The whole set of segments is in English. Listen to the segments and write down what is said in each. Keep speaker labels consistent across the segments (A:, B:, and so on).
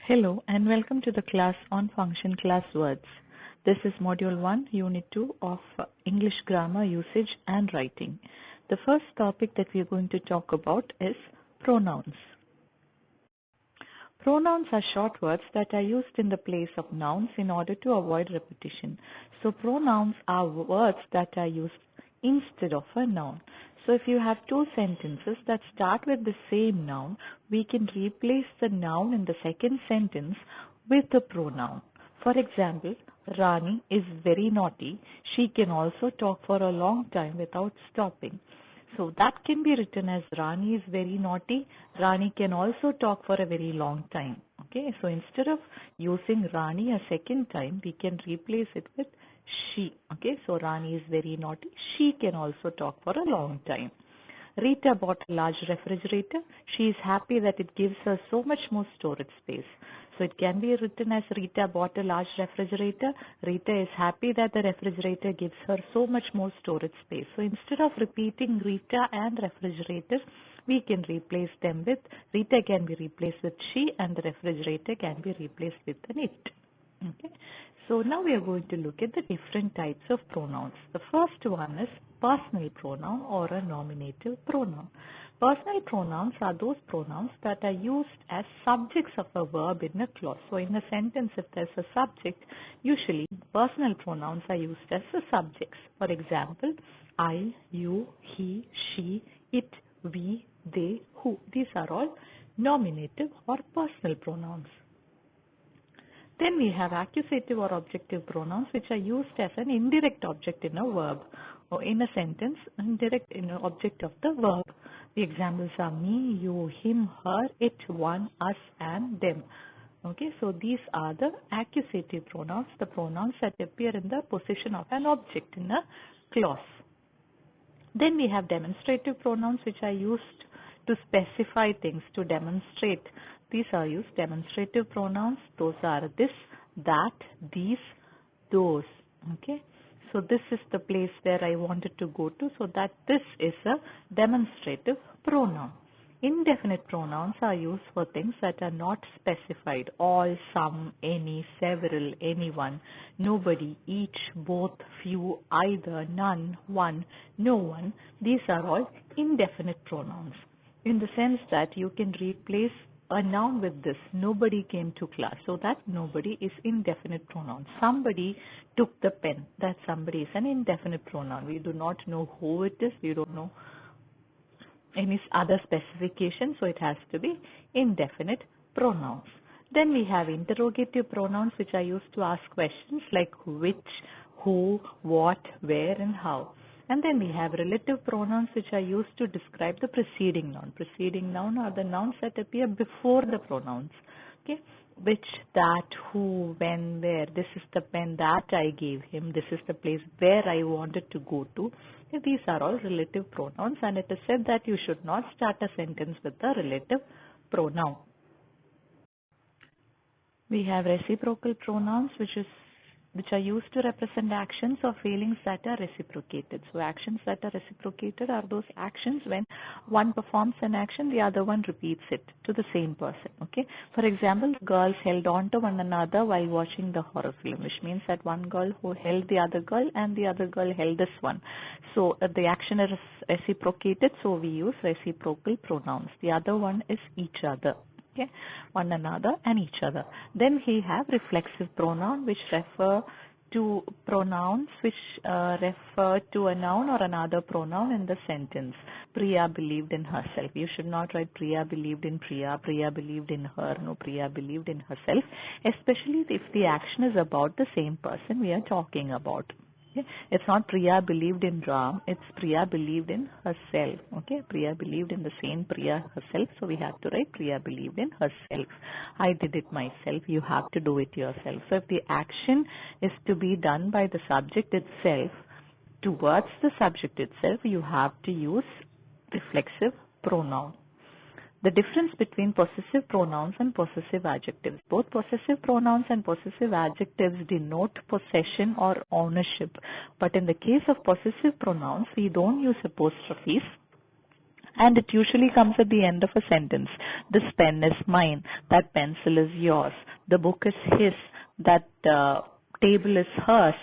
A: Hello and welcome to the class on function class words. This is module 1 unit 2 of English grammar usage and writing. The first topic that we are going to talk about is pronouns. Pronouns are short words that are used in the place of nouns in order to avoid repetition. So pronouns are words that are used instead of a noun. So if you have two sentences that start with the same noun, we can replace the noun in the second sentence with a pronoun. For example, Rani is very naughty. She can also talk for a long time without stopping. So that can be written as Rani is very naughty. Rani can also talk for a very long time. Okay, so instead of using Rani a second time, we can replace it with she. Okay, so Rani is very naughty. She can also talk for a long time. Rita bought a large refrigerator. She is happy that it gives her so much more storage space. So it can be written as Rita bought a large refrigerator. Rita is happy that the refrigerator gives her so much more storage space. So instead of repeating Rita and refrigerator, we can replace them with, Rita can be replaced with she and the refrigerator can be replaced with an it. Okay. So now we are going to look at the different types of pronouns. The first one is personal pronoun or a nominative pronoun. Personal pronouns are those pronouns that are used as subjects of a verb in a clause. So in a sentence, if there's a subject, usually personal pronouns are used as the subjects. For example, I, you, he, she, it, we, they, who. These are all nominative or personal pronouns. Then we have accusative or objective pronouns which are used as an indirect object in a verb or in a sentence, indirect in an object of the verb. The examples are me, you, him, her, it, one, us and them. Okay, so these are the accusative pronouns, the pronouns that appear in the position of an object in a clause. Then we have demonstrative pronouns which are used to specify things, to demonstrate. These are used demonstrative pronouns. Those are this, that, these, those. Okay. So this is the place where I wanted to go to, so that this is a demonstrative pronoun. Indefinite pronouns are used for things that are not specified. All, some, any, several, anyone, nobody, each, both, few, either, none, one, no one. These are all indefinite pronouns in the sense that you can replace a noun with this. Nobody came to class. So that nobody is indefinite pronoun. Somebody took the pen. That somebody is an indefinite pronoun. We do not know who it is. We don't know any other specification. So it has to be indefinite pronouns. Then we have interrogative pronouns which are used to ask questions like which, who, what, where and how. And then we have relative pronouns which are used to describe the preceding noun. Preceding noun are the nouns that appear before the pronouns. Okay, which, that, who, when, where. This is the pen that I gave him. This is the place where I wanted to go to. These are all relative pronouns, and it is said that you should not start a sentence with a relative pronoun. We have reciprocal pronouns which are used to represent actions or feelings that are reciprocated. So actions that are reciprocated are those actions when one performs an action, the other one repeats it to the same person. Okay. For example, girls held on to one another while watching the horror film, which means that one girl who held the other girl and the other girl held this one. So the action is reciprocated, so we use reciprocal pronouns. The other one is each other. Okay, one another and each other. Then we have reflexive pronoun which refer to pronouns which refer to a noun or another pronoun in the sentence. Priya believed in herself. You should not write Priya believed in Priya, Priya believed in her. No, Priya believed in herself, especially if the action is about the same person we are talking about. Okay. It's not Priya believed in Ram, it's Priya believed in herself. Okay, Priya believed in the same Priya herself, so we have to write Priya believed in herself. I did it myself, you have to do it yourself. So if the action is to be done by the subject itself, towards the subject itself, you have to use reflexive pronoun. The difference between possessive pronouns and possessive adjectives. Both possessive pronouns and possessive adjectives denote possession or ownership. But in the case of possessive pronouns, we don't use apostrophes And it usually comes at the end of a sentence. This pen is mine. That pencil is yours. The book is his. That table is hers.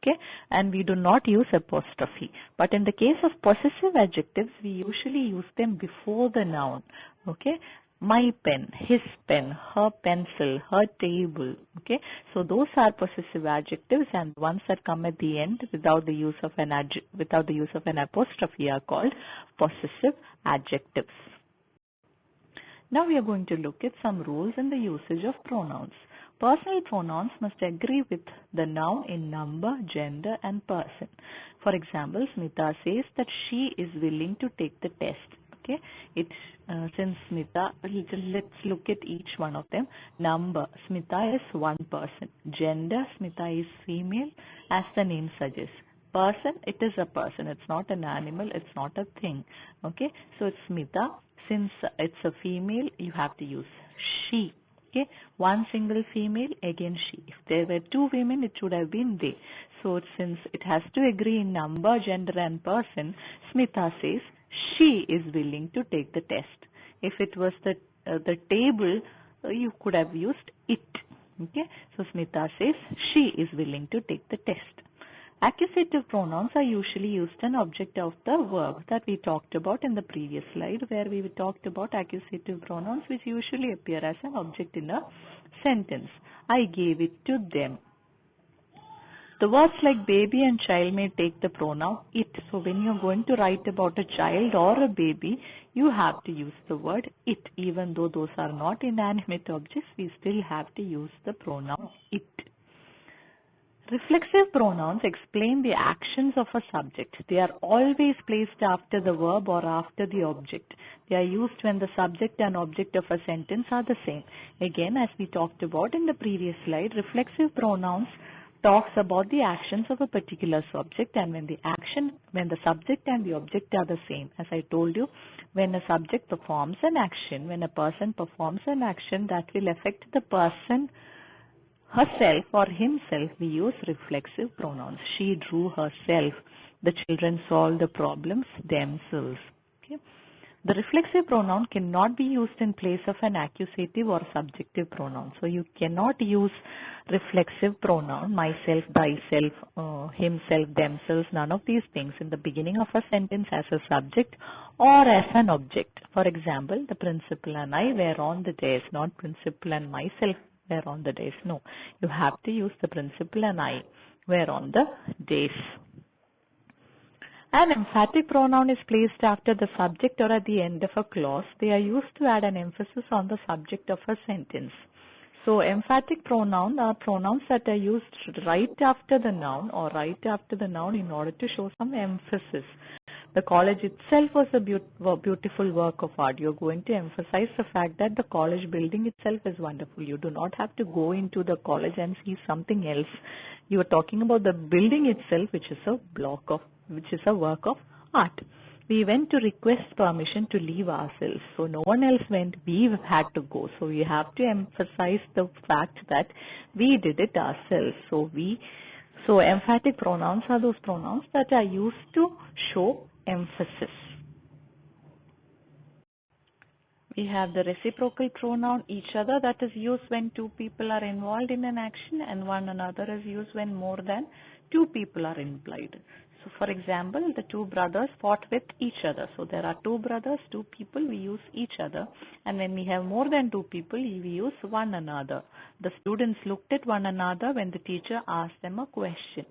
A: Okay, and we do not use apostrophe. But in the case of possessive adjectives, we usually use them before the noun. Okay, my pen, his pen, her pencil, her table. Okay, so those are possessive adjectives, and ones that come at the end without the use of an apostrophe are called possessive adjectives. Now we are going to look at some rules in the usage of pronouns. Personal pronouns must agree with the noun in number, gender, and person. For example, Smita says that she is willing to take the test. Okay, since Smita, let's look at each one of them. Number, Smita is one person. Gender, Smita is female, as the name suggests. Person, it is a person. It's not an animal. It's not a thing. Okay, so it's Smita. Since it's a female, you have to use she. Okay, one single female, again she. If there were two women, it should have been they. So since it has to agree in number, gender, and person, Smita says she is willing to take the test. If it was the table, you could have used it. Okay, so Smita says she is willing to take the test. Accusative pronouns are usually used in object of the verb that we talked about in the previous slide, where we talked about accusative pronouns which usually appear as an object in a sentence. I gave it to them. The words like baby and child may take the pronoun it. So when you're going to write about a child or a baby, you have to use the word it. Even though those are not inanimate objects, we still have to use the pronoun it. Reflexive pronouns explain the actions of a subject. They are always placed after the verb or after the object. They are used when the subject and object of a sentence are the same. Again, as we talked about in the previous slide, reflexive pronouns talks about the actions of a particular subject, and when the subject and the object are the same. As I told you, when a subject performs an action, when a person performs an action that will affect the person herself or himself, we use reflexive pronouns. She drew herself. The children solved the problems themselves. Okay. The reflexive pronoun cannot be used in place of an accusative or subjective pronoun. So you cannot use reflexive pronoun, myself, thyself, himself, themselves, none of these things in the beginning of a sentence as a subject or as an object. For example, the principal and I were on the dais, not principal and myself were on the dais. No, you have to use the principal and I were on the dais. An emphatic pronoun is placed after the subject or at the end of a clause. They are used to add an emphasis on the subject of a sentence. So emphatic pronoun are pronouns that are used right after the noun or right after the noun in order to show some emphasis. The college itself was a beautiful work of art. You're going to emphasize the fact that the college building itself is wonderful. You do not have to go into the college and see something else. You are talking about the building itself, which is a work of art. We went to request permission to leave ourselves. So no one else went. We had to go. So we have to emphasize the fact that we did it ourselves. So emphatic pronouns are those pronouns that are used to show emphasis. We have the reciprocal pronoun each other, that is used when two people are involved in an action, and one another is used when more than two people are implied. So for example, the two brothers fought with each other. So there are two brothers, two people, we use each other. And when we have more than two people, we use one another. The students looked at one another when the teacher asked them a question.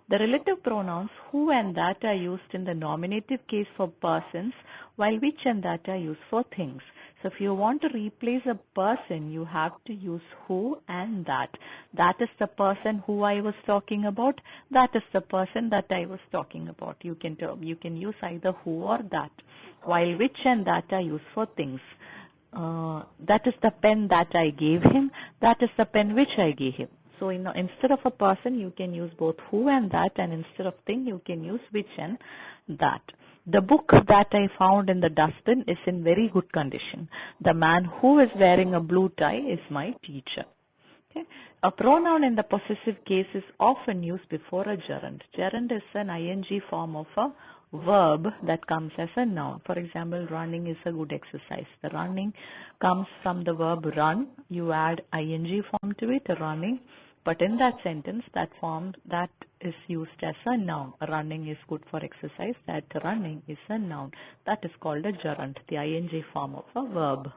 A: The relative pronouns who and that are used in the nominative case for persons, while which and that are used for things. So if you want to replace a person, you have to use who and that. That is the person who I was talking about. That is the person that I was talking about. You can use either who or that. While which and that are used for things. That is the pen that I gave him. That is the pen which I gave him. So instead of a person, you can use both who and that, and instead of thing, you can use which and that. The book that I found in the dustbin is in very good condition. The man who is wearing a blue tie is my teacher. Okay. A pronoun in the possessive case is often used before a gerund. Gerund is an ing form of a verb that comes as a noun. For example, running is a good exercise. The running comes from the verb run. You add ing form to it, running. But in that sentence, that form that is used as a noun. Running is good for exercise. That running is a noun. That is called a gerund, the ing form of a verb.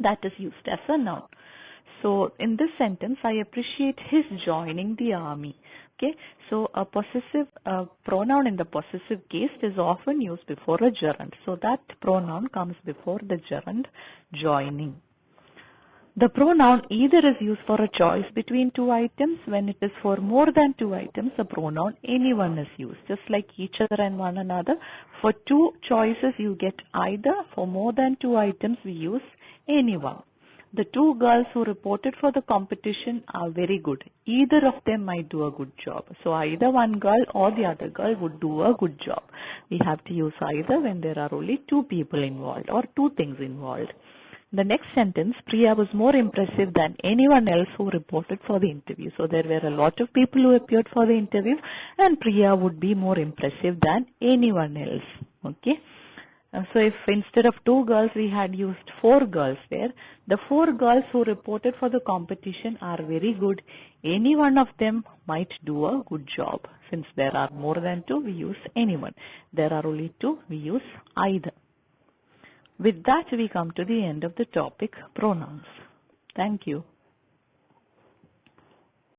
A: That is used as a noun. So in this sentence, I appreciate his joining the army. Okay, so a possessive pronoun in the possessive case is often used before a gerund. So that pronoun comes before the gerund joining. The pronoun either is used for a choice between two items. When it is for more than two items, the pronoun anyone is used. Just like each other and one another. For two choices, you get either. For more than two items, we use anyone. The two girls who reported for the competition are very good. Either of them might do a good job. So either one girl or the other girl would do a good job. We have to use either when there are only two people involved or two things involved. The next sentence, Priya was more impressive than anyone else who reported for the interview. So there were a lot of people who appeared for the interview and Priya would be more impressive than anyone else. Okay. So if instead of two girls we had used four girls there, the four girls who reported for the competition are very good. Any one of them might do a good job. Since there are more than two, we use anyone. There are only two, we use either. With that, we come to the end of the topic, pronouns. Thank you.